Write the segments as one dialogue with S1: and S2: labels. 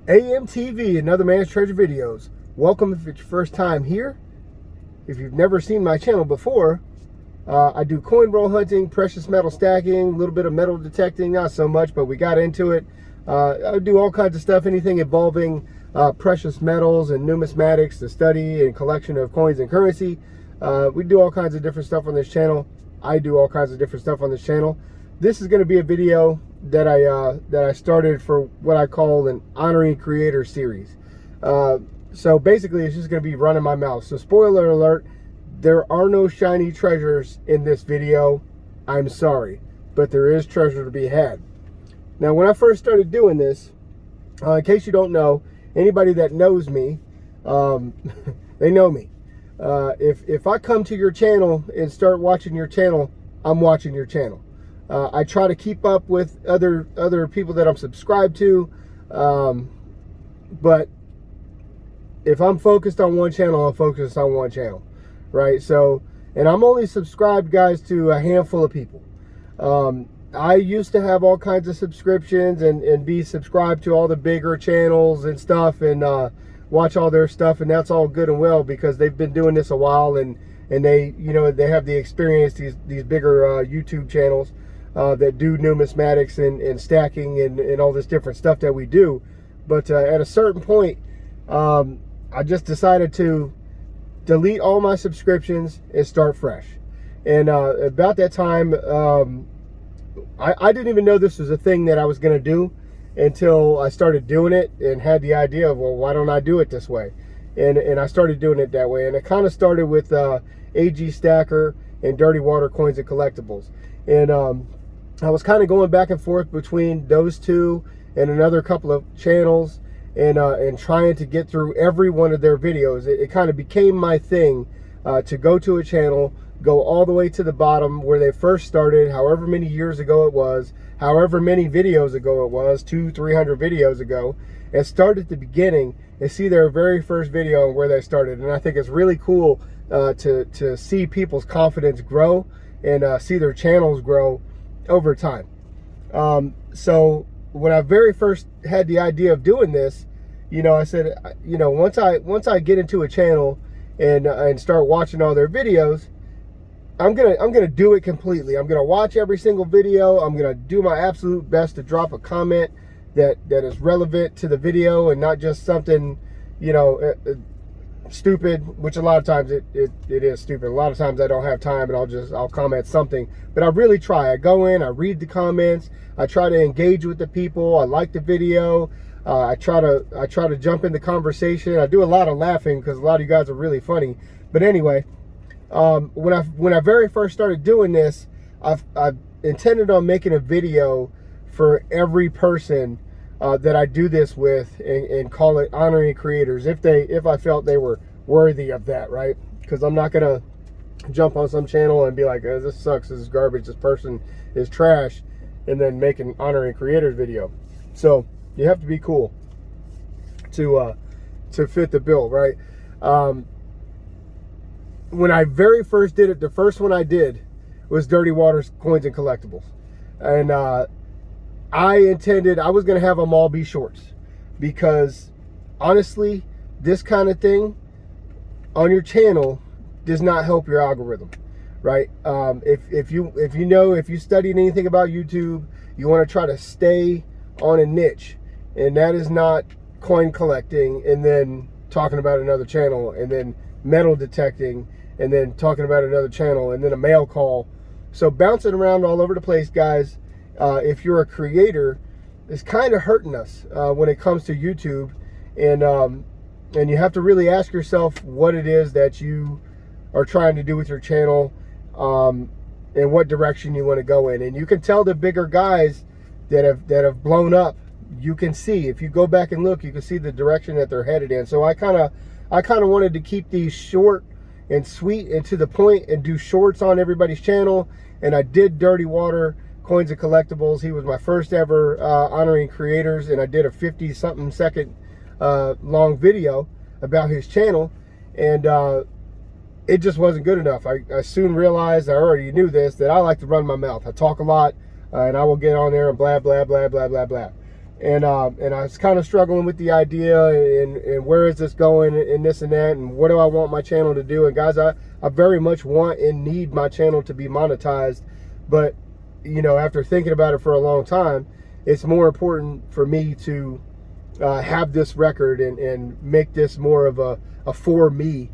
S1: A.M.T.V, another man's treasure videos. Welcome if it's your first time here. If you've never seen my channel before, I do coin roll hunting, precious metal stacking, a little bit of metal detecting, not so much, but we got into it. I do all kinds of stuff, anything involving precious metals and numismatics, the study and collection of coins and currency. We do all kinds of different stuff on this channel. I do all kinds of different stuff on this channel. This is going to be a video that I started for what I call an honoring creator series. So basically it's just going to be running my mouth. So spoiler alert, there are no shiny treasures in this video. I'm sorry, but there is treasure to be had. Now when I first started doing this, in case you don't know, anybody that knows me, they know me. If I come to your channel and start watching your channel, I'm watching your channel. I try to keep up with other people that I'm subscribed to, but if I'm focused on one channel, I'm focused on one channel, right? So, and I'm only subscribed, guys, to a handful of people. I used to have all kinds of subscriptions and be subscribed to all the bigger channels and stuff, and watch all their stuff, and that's all good and well because they've been doing this a while, and they, you know, they have the experience, these bigger YouTube channels that do numismatics and stacking and all this different stuff that we do. But at a certain point, I just decided to delete all my subscriptions and start fresh. And about that time, I didn't even know this was a thing that I was going to do until I started doing it and had the idea of, well, why don't I do it this way? And I started doing it that way. And it kind of started with AG Stacker and Dirty Water Coins and Collectibles. And I was kind of going back and forth between those two and another couple of channels, and trying to get through every one of their videos. It kind of became my thing to go to a channel, go all the way to the bottom where they first started, however many years ago it was, however many videos ago it was, 200-300 videos ago, and start at the beginning and see their very first video and where they started. And I think it's really cool to see people's confidence grow and see their channels grow over time. So when I very first had the idea of doing this, you know, I said, you know, once I get into a channel and start watching all their videos, I'm gonna do it completely. I'm gonna watch every single video. I'm gonna do my absolute best to drop a comment that is relevant to the video and not just something, you know, stupid, which a lot of times it is stupid. A lot of times I don't have time and I'll comment something, but I really try. I go in, I read the comments, I try to engage with the people. I like the video. I try to jump in the conversation. I do a lot of laughing because a lot of you guys are really funny. But anyway, when I very first started doing this, I've intended on making a video for every person that I do this with, and call it honoring creators if I felt they were worthy of that, right? Because I'm not gonna jump on some channel and be like, oh, this sucks, this is garbage, this person is trash, and then make an honoring creators video. So you have to be cool to fit the bill, right? When I very first did it, the first one I did was Dirty Water's Coins and Collectibles, and I was going to have them all be shorts, because honestly, this kind of thing on your channel does not help your algorithm, right? If you studied anything about YouTube, you want to try to stay on a niche, and that is not coin collecting and then talking about another channel, and then metal detecting and then talking about another channel, and then a mail call. So bouncing around all over the place, guys, if you're a creator, is kind of hurting us when it comes to YouTube, and you have to really ask yourself what it is that you are trying to do with your channel, and what direction you want to go in. And you can tell the bigger guys that have blown up. You can see, if you go back and look, you can see the direction that they're headed in. So I kind of wanted to keep these short and sweet and to the point, and do shorts on everybody's channel. And I did Dirty Water Coins and Collectibles. He was my first ever honoring creators, and I did a 50-something second long video about his channel, and it just wasn't good enough. I soon realized, I already knew this, that I like to run my mouth. I talk a lot, and I will get on there and blah, blah, blah, blah, blah, blah. and I was kind of struggling with the idea and where is this going and this and that, and what do I want my channel to do. And guys, I very much want and need my channel to be monetized, but you know, after thinking about it for a long time, it's more important for me to have this record and make this more of a for me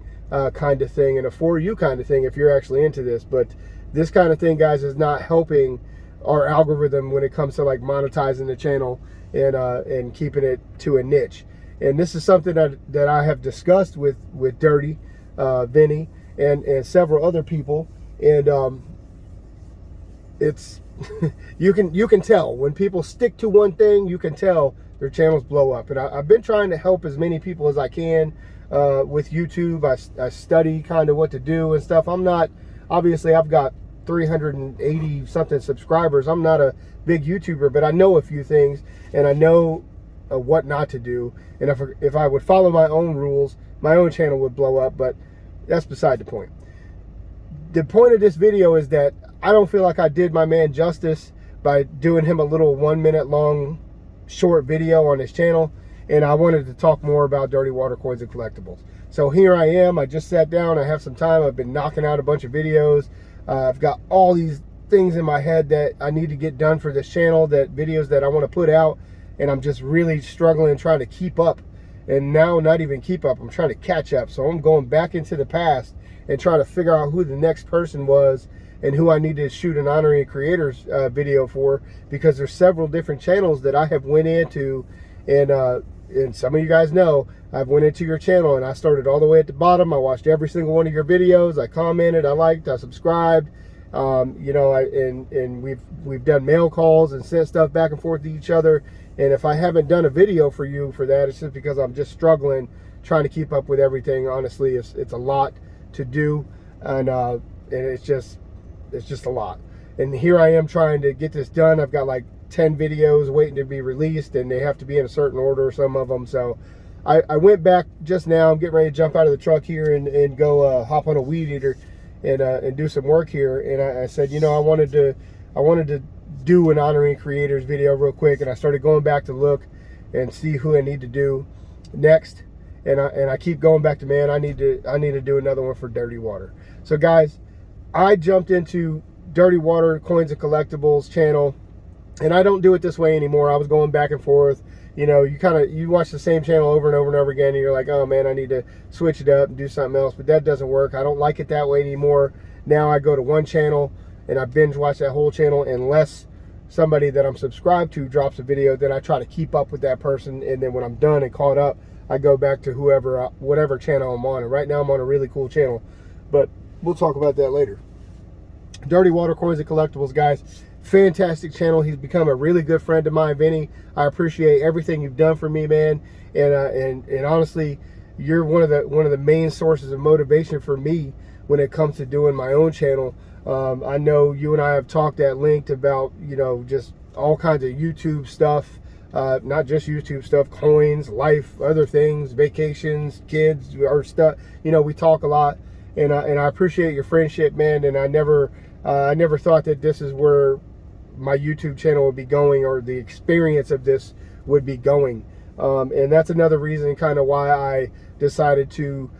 S1: kind of thing and a for you kind of thing if you're actually into this. But this kind of thing, guys, is not helping our algorithm when it comes to like monetizing the channel and keeping it to a niche. And this is something that I have discussed with Dirty, Vinny, and several other people. And it's you can tell when people stick to one thing, you can tell their channels blow up. And I've been trying to help as many people as I can with YouTube. I study kind of what to do and stuff. I'm not, obviously I've got 380 something subscribers. I'm not a big YouTuber, but I know a few things and I know what not to do. And if I would follow my own rules, my own channel would blow up, but that's beside the point. The point of this video is that I don't feel like I did my man justice by doing him a little 1 minute long short video on his channel, and I wanted to talk more about dirty water coins and collectibles. So here I am. I just sat down. I have some time. I've been knocking out a bunch of videos. I've got all these things in my head that I need to get done for this channel, that videos that I want to put out, and I'm just really struggling trying to keep up. And now not even keep up, I'm trying to catch up. So I'm going back into the past and trying to figure out who the next person was and who I need to shoot an honoring creators video for, because there's several different channels that I have went into, and some of you guys know I've went into your channel and I started all the way at the bottom. I watched every single one of your videos. I commented, I liked, I subscribed. You know, and we've done mail calls and sent stuff back and forth to each other. And if I haven't done a video for you for that, it's just because I'm just struggling trying to keep up with everything. Honestly, it's a lot to do, and it's just a lot. And here I am trying to get this done. I've got like 10 videos waiting to be released, and they have to be in a certain order, some of them. So I went back just now. I'm getting ready to jump out of the truck here and go hop on a weed eater and do some work here. And I said, you know, I wanted to do an honoring creators video real quick, and I started going back to look and see who I need to do next. And I keep going back to, man, I need to do another one for dirty water. So guys, I jumped into dirty water coins and collectibles channel, and I don't do it this way anymore. I was going back and forth. You know, you watch the same channel over and over and over again, and you're like, oh man, I need to switch it up and do something else. But that doesn't work. I don't like it that way anymore. Now I go to one channel and I binge watch that whole channel, unless somebody that I'm subscribed to drops a video. Then I try to keep up with that person, and then when I'm done and caught up, I go back to whatever channel I'm on. And right now I'm on a really cool channel, but we'll talk about that later. Dirty Water Coins and Collectibles, guys, fantastic channel. He's become a really good friend of mine, Vinny. I appreciate everything you've done for me, man. And honestly, you're one of the main sources of motivation for me when it comes to doing my own channel. I know you and I have talked at length about, you know, just all kinds of YouTube stuff, not just YouTube stuff, coins, life, other things, vacations, kids, or stuff. You know, we talk a lot, and I appreciate your friendship, man. And I never thought that this is where my YouTube channel would be going, or the experience of this would be going. And that's another reason kind of why I decided to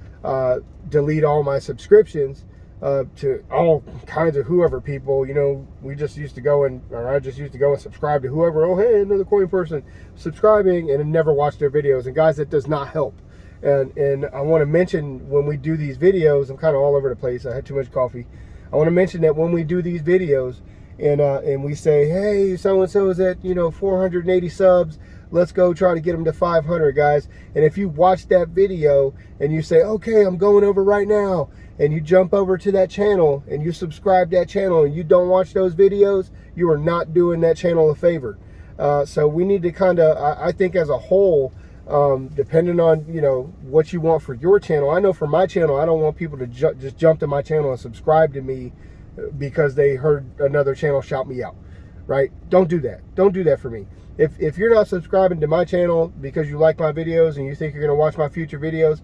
S1: delete all my subscriptions to all kinds of whoever people. You know, I just used to go and subscribe to whoever. Oh, hey, another coin person subscribing, and never watch their videos. And guys, that does not help. And I want to mention, when we do these videos, I'm kind of all over the place. I had too much coffee. I want to mention that when we do these videos and we say, hey, so-and-so is at, you know, 480 subs, let's go try to get them to 500, guys. And if you watch that video and you say, okay, I'm going over right now, and you jump over to that channel and you subscribe that channel and you don't watch those videos, you are not doing that channel a favor. So we need to kind of, I think as a whole, depending on, you know, what you want for your channel. I know for my channel, I don't want people to just jump to my channel and subscribe to me because they heard another channel shout me out, right? Don't do that. Don't do that for me. If you're not subscribing to my channel because you like my videos and you think you're going to watch my future videos,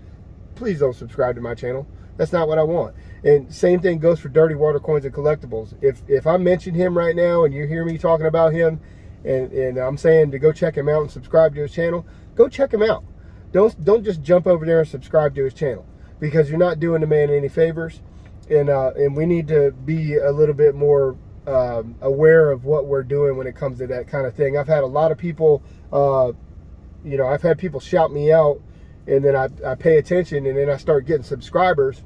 S1: please don't subscribe to my channel. That's not what I want. And same thing goes for Dirty Water Coins and Collectibles. If I mention him right now and you hear me talking about him, and I'm saying to go check him out and subscribe to his channel. Go check him out. Don't just jump over there and subscribe to his channel, because you're not doing the man any favors. And we need to be a little bit more aware of what we're doing when it comes to that kind of thing. I've had a lot of people, you know, I've had people shout me out, and then I pay attention, and then I start getting subscribers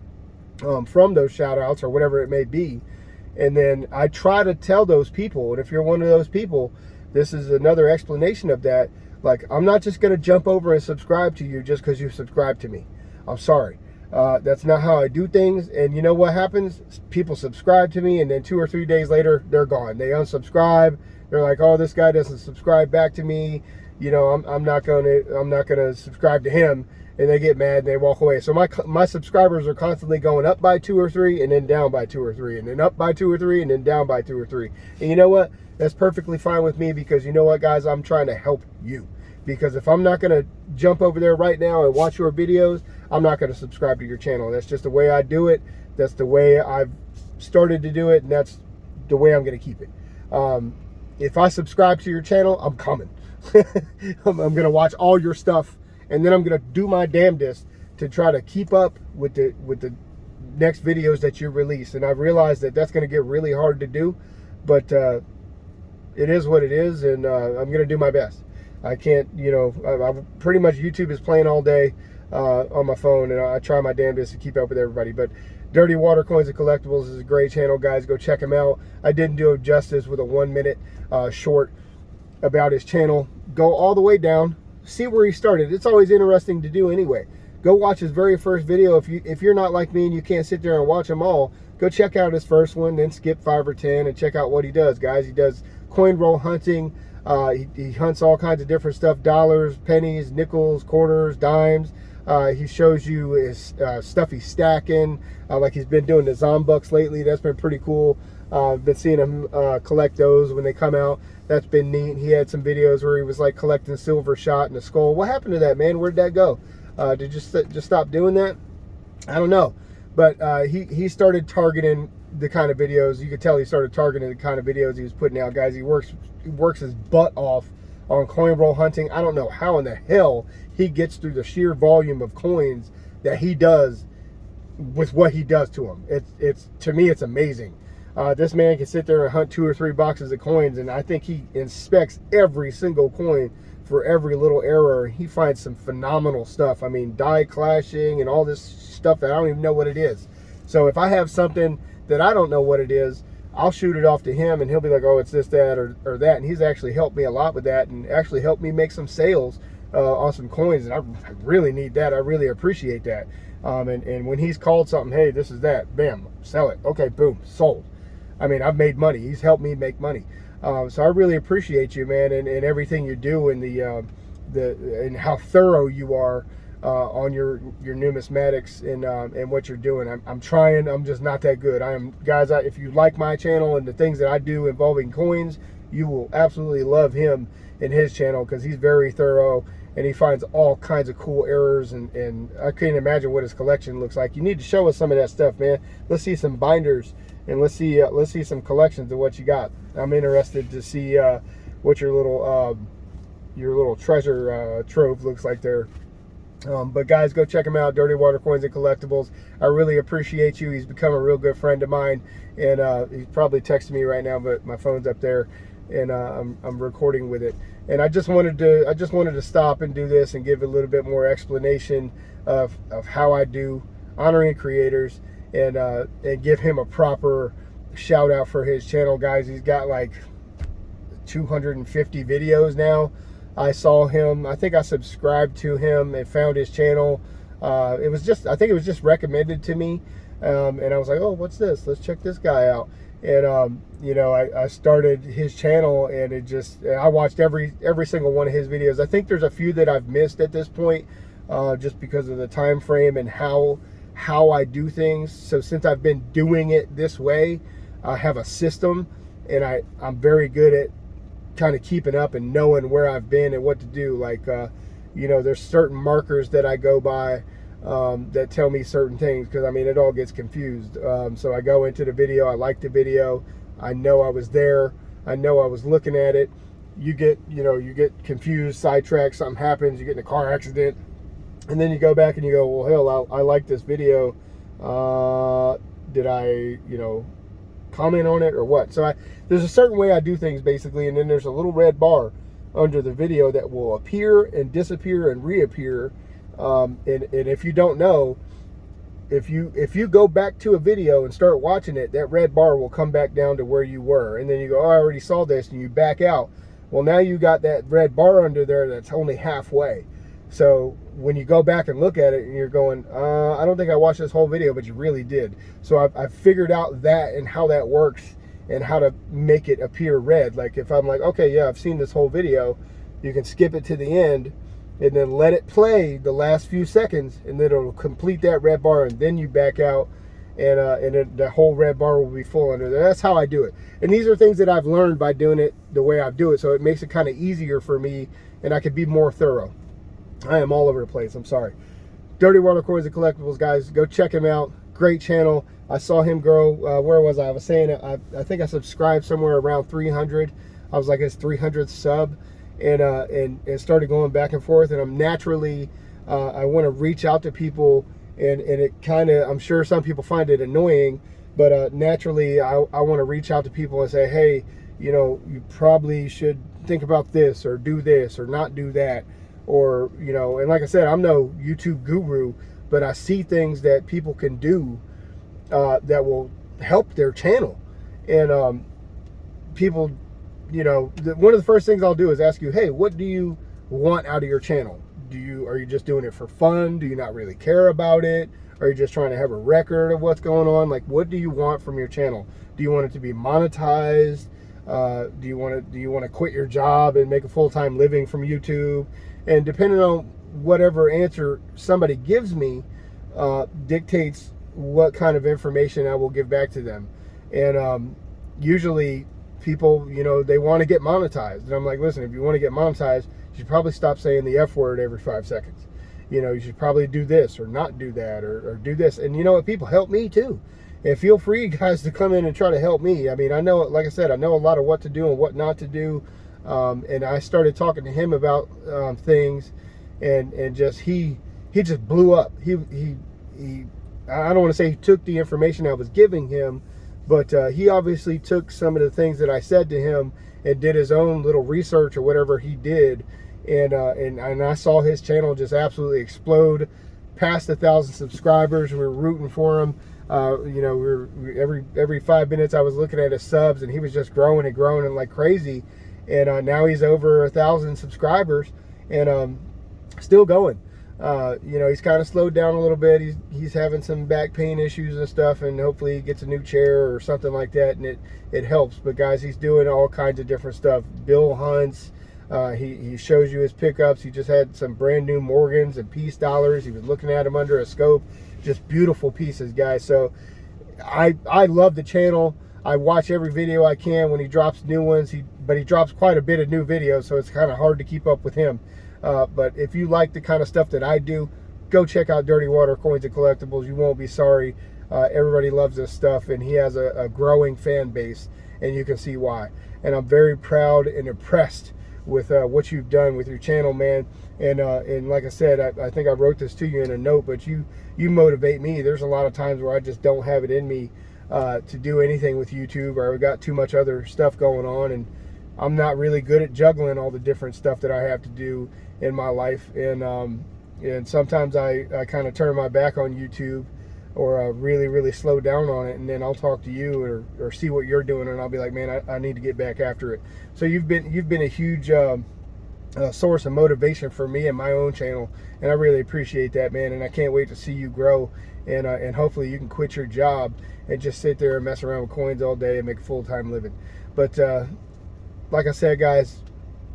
S1: from those shout outs or whatever it may be. And then I try to tell those people, and if you're one of those people, this is another explanation of that. Like, I'm not just going to jump over and subscribe to you just because you subscribe to me. I'm sorry. That's not how I do things. And you know what happens? People subscribe to me, and then 2 or 3 days later, they're gone. They unsubscribe. They're like, oh, this guy doesn't subscribe back to me. You know, I'm not gonna subscribe to him. And they get mad and they walk away. So my subscribers are constantly going up by 2 or 3, and then down by 2 or 3, and then up by 2 or 3, and then down by 2 or 3. And you know what? That's perfectly fine with me, because you know what, guys? I'm trying to help you. Because if I'm not going to jump over there right now and watch your videos, I'm not going to subscribe to your channel. That's just the way I do it. That's the way I've started to do it, and that's the way I'm going to keep it. If I subscribe to your channel, I'm coming. I'm going to watch all your stuff, and then I'm going to do my damnedest to try to keep up with the next videos that you release. And I've realized that that's going to get really hard to do, but it is what it is, and I'm going to do my best. I can't, you know, I pretty much YouTube is playing all day on my phone, and I try my damnedest to keep up with everybody. But Dirty Water Coins and Collectibles is a great channel, guys. Go check him out. I didn't do him justice with a 1-minute short about his channel. Go all the way down, see where he started. It's always interesting to do anyway. Go watch his very first video. If you're not like me and you can't sit there and watch them all, go check out his first one, then skip 5 or 10 and check out what he does, guys. He does coin roll hunting. He hunts all kinds of different stuff: dollars, pennies, nickels, quarters, dimes. He shows you his stuff he's stacking, like he's been doing the Zombucks lately. That's been pretty cool. Been seeing him collect those when they come out. That's been neat. He had some videos where he was like collecting silver shot and a skull. What happened to that, man? Where'd that go? Did you just stop doing that? I don't know. But he started targeting the kind of videos. You could tell he started targeting the kind of videos he was putting out, guys. He works his butt off on coin roll hunting. I don't know how in the hell he gets through the sheer volume of coins that he does with what he does to them. It's to me, it's amazing. This man can sit there and hunt 2 or 3 boxes of coins, and I think he inspects every single coin for every little error. He finds some phenomenal stuff. I mean, die clashing and all this stuff that I don't even know what it is. So if I have something that I don't know what it is, I'll shoot it off to him, and he'll be like, oh, it's this, that, or that. And he's actually helped me a lot with that, and actually helped me make some sales on some coins. And I really need that. I really appreciate that. And when he's called something, hey, this is that, bam, sell it. Okay, boom, sold. I mean, I've made money. He's helped me make money. So I really appreciate you, man, and everything you do, and and how thorough you are on your numismatics and what you're doing. I'm trying. I'm just not that good. Guys, if you like my channel and the things that I do involving coins, you will absolutely love him and his channel, because he's very thorough, and he finds all kinds of cool errors, and I can't imagine what his collection looks like. You need to show us some of that stuff, man. Let's see some binders, and let's see some collections of what you got. I'm interested to see what your little treasure trove looks like there. But guys, go check him out, Dirty Water Coins and Collectibles. I really appreciate you. He's become a real good friend of mine, and he's probably texting me right now, but my phone's up there, and I'm recording with it. And I just wanted to stop and do this and give a little bit more explanation of how I do honoring creators, and give him a proper shout out for his channel, guys. He's got like 250 videos now. I saw him, I think I subscribed to him and found his channel. I think it was just recommended to me, and I was like, oh, what's this? Let's check this guy out. And you know, I started his channel, and I watched every single one of his videos. I think there's a few that I've missed at this point, just because of the time frame and how I do things. So since I've been doing it this way, I have a system, and I'm very good at kind of keeping up and knowing where I've been and what to do. Like, you know, there's certain markers that I go by that tell me certain things, because I mean, it all gets confused. So I go into the video, I like the video, I know I was there, I know I was looking at it, you get, you get confused, sidetracked, something happens, you get in a car accident, and then you go back and you go, well, hell, I like this video. Did I, comment on it or what? So there's a certain way I do things basically, and then there's a little red bar under the video that will appear and disappear and reappear. And if you don't know, if you go back to a video and start watching it, that red bar will come back down to where you were, and then you go, oh, I already saw this, and you back out. Well, now you got that red bar under there that's only halfway. So when you go back and look at it and you're going, I don't think I watched this whole video, but you really did. So I've figured out that and how that works and how to make it appear red. Like if I'm like, okay, yeah, I've seen this whole video, you can skip it to the end and then let it play the last few seconds, and then it'll complete that red bar, and then you back out, and the whole red bar will be full under there. That's how I do it. And these are things that I've learned by doing it the way I do it, so it makes it kind of easier for me, and I can be more thorough. I am all over the place, I'm sorry. Dirty Water Coins and Collectibles, guys, go check him out. Great channel. I saw him grow. Where was I? I was saying I think I subscribed somewhere around 300. I was like his 300th sub, and started going back and forth. And I'm naturally, I want to reach out to people, and it kind of, I'm sure some people find it annoying, but naturally I want to reach out to people and say, hey, you probably should think about this or do this or not do that. Or, and like I said, I'm no YouTube guru, but I see things that people can do that will help their channel. And people, one of the first things I'll do is ask you, hey, what do you want out of your channel? Are you just doing it for fun? Do you not really care about it? Are you just trying to have a record of what's going on? Like, what do you want from your channel? Do you want it to be monetized? Do you want to quit your job and make a full-time living from YouTube? And depending on whatever answer somebody gives me, dictates what kind of information I will give back to them. And usually people, they want to get monetized. And I'm like, listen, if you want to get monetized, you should probably stop saying the F word every 5 seconds. You should probably do this or not do that or do this. And you know what? People help me too. And feel free, guys, to come in and try to help me. I mean, I know, like I said, I know a lot of what to do and what not to do. And I started talking to him about things, and just he just blew up. He I don't want to say he took the information I was giving him, but he obviously took some of the things that I said to him and did his own little research or whatever he did, and I saw his channel just absolutely explode past 1,000 subscribers. We were rooting for him. Every 5 minutes I was looking at his subs, and he was just growing and like crazy. And now he's over 1,000 subscribers, and still going. He's kind of slowed down a little bit. He's having some back pain issues and stuff, and hopefully he gets a new chair or something like that, and it helps. But guys, he's doing all kinds of different stuff. Bill hunts. He shows you his pickups. He just had some brand new Morgans and peace dollars. He was looking at them under a scope. Just beautiful pieces, guys. So I love the channel. I watch every video I can when he drops new ones. But he drops quite a bit of new videos, so it's kind of hard to keep up with him. But if you like the kind of stuff that I do, go check out Dirty Water Coins and Collectibles. You won't be sorry. Everybody loves this stuff, and he has a growing fan base, and you can see why. And I'm very proud and impressed with what you've done with your channel, man. And like I said, I think I wrote this to you in a note, but you motivate me. There's a lot of times where I just don't have it in me to do anything with YouTube, or I've got too much other stuff going on, and I'm not really good at juggling all the different stuff that I have to do in my life. And sometimes I kind of turn my back on YouTube, or really slow down on it, and then I'll talk to you or see what you're doing, and I'll be like, man, I need to get back after it. So you've been a huge source of motivation for me and my own channel, and I really appreciate that, man. And I can't wait to see you grow, and hopefully you can quit your job and just sit there and mess around with coins all day and make a full-time living. But like I said, guys,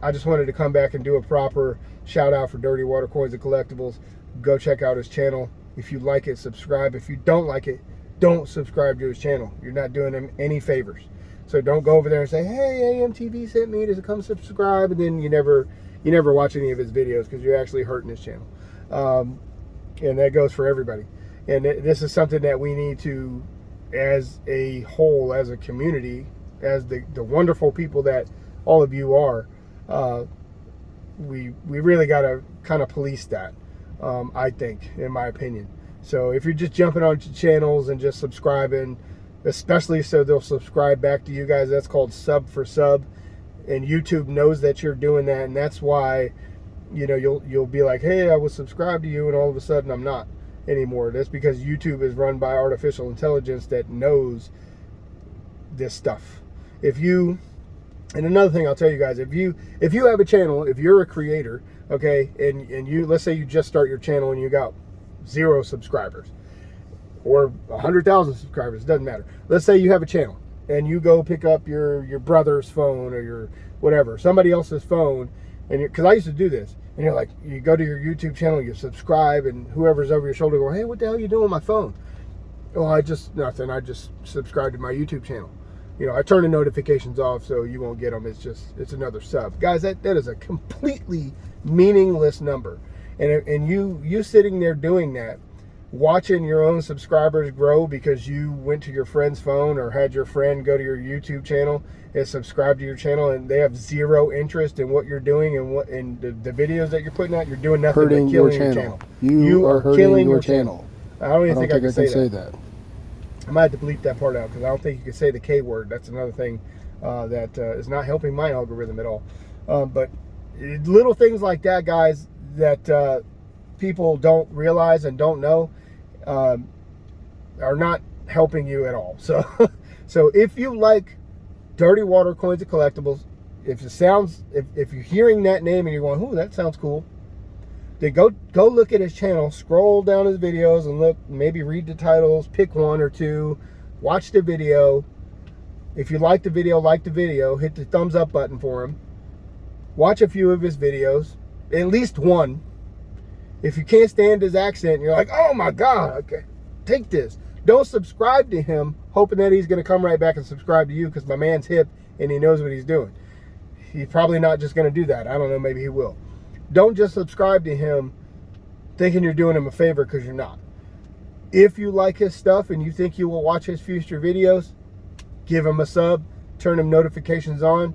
S1: I just wanted to come back and do a proper shout out for Dirty Water Coins and Collectibles. Go check out his channel. If you like it, subscribe. If you don't like it, don't subscribe to his channel. You're not doing him any favors. So don't go over there and say, hey, A.M.T.V sent me to come subscribe, and then you never watch any of his videos, because you're actually hurting his channel. And that goes for everybody. And this is something that we need to, as a whole, as a community, as the wonderful people that all of you are, we really got to kind of police that, I think, in my opinion. So if you're just jumping on channels and just subscribing, especially so they'll subscribe back to you guys, that's called sub for sub, and YouTube knows that you're doing that, and that's why, you know, you'll be like, hey, I was subscribed to you, and all of a sudden I'm not anymore. That's because YouTube is run by artificial intelligence that knows this stuff. And another thing I'll tell you guys, if you have a channel, if you're a creator, okay, and you, let's say you just start your channel and you got 0 subscribers or 100,000 subscribers, doesn't matter. Let's say you have a channel and you go pick up your brother's phone or your whatever, somebody else's phone, and because I used to do this, and you're like, you go to your YouTube channel, you subscribe, and whoever's over your shoulder go, hey, what the hell are you doing with my phone? Oh, nothing. I just subscribed to my YouTube channel. You know, I turn the notifications off so you won't get them. It's another sub. Guys, that is a completely meaningless number. And you sitting there doing that, watching your own subscribers grow because you went to your friend's phone or had your friend go to your YouTube channel and subscribe to your channel, and they have 0 interest in what you're doing and the videos that you're putting out, you're doing nothing but killing your channel.
S2: You are hurting your channel.
S1: I don't even think I can say
S2: that.
S1: I might have to bleep that part out because I don't think you can say the K word. That's another thing that is not helping my algorithm at all. But little things like that, guys, that people don't realize and don't know are not helping you at all. So, so if you like Dirty Water Coins and Collectibles, if you're hearing that name and you're going, ooh, that sounds cool, then go look at his channel, scroll down his videos and look, maybe read the titles, pick 1 or 2, watch the video. If you like the video, hit the thumbs up button for him. Watch a few of his videos, at least 1. If you can't stand his accent and you're like, oh my God, okay, take this. Don't subscribe to him hoping that he's going to come right back and subscribe to you because my man's hip and he knows what he's doing. He's probably not just going to do that. I don't know, maybe he will. Don't just subscribe to him thinking you're doing him a favor, because you're not. If you like his stuff and you think you will watch his future videos, give him a sub, turn him notifications on.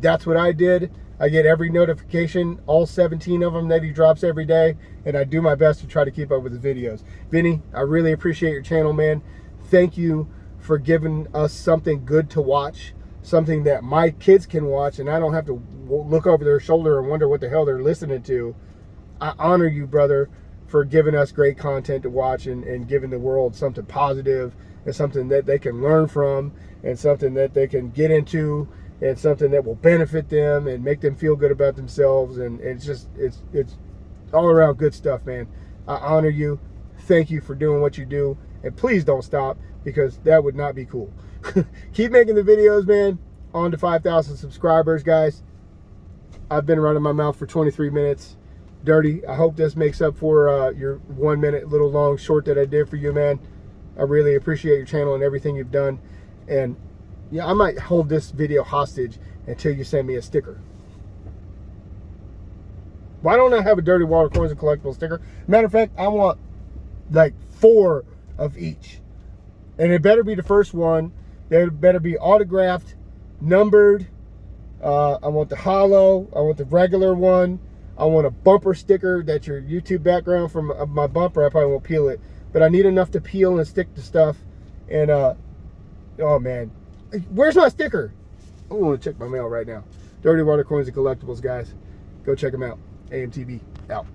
S1: That's what I did. I get every notification, all 17 of them that he drops every day, and I do my best to try to keep up with his videos. Vinny, I really appreciate your channel, man. Thank you for giving us something good to watch, something that my kids can watch, and I don't have to look over their shoulder and wonder what the hell they're listening to. I honor you, brother, for giving us great content to watch and giving the world something positive and something that they can learn from and something that they can get into and something that will benefit them and make them feel good about themselves. And it's all around good stuff, man. I honor you. Thank you for doing what you do, and please don't stop, because that would not be cool. Keep making the videos, man. On to 5,000 subscribers, guys. I've been running my mouth for 23 minutes. Dirty, I hope this makes up for your 1 minute little long short that I did for you, man. I really appreciate your channel and everything you've done. And yeah, I might hold this video hostage until you send me a sticker. Why don't I have a Dirty Water Coins and Collectibles sticker? Matter of fact, I want like 4 of each. And it better be the first one. It better be autographed, numbered. I want the hollow. I want the regular one. I want a bumper sticker that's your YouTube background from my bumper. I probably won't peel it, but I need enough to peel and stick to stuff. And oh man, where's my sticker? I want to check my mail right now. Dirty Water Coins and Collectibles, guys. Go check them out. A.M.T.V. out.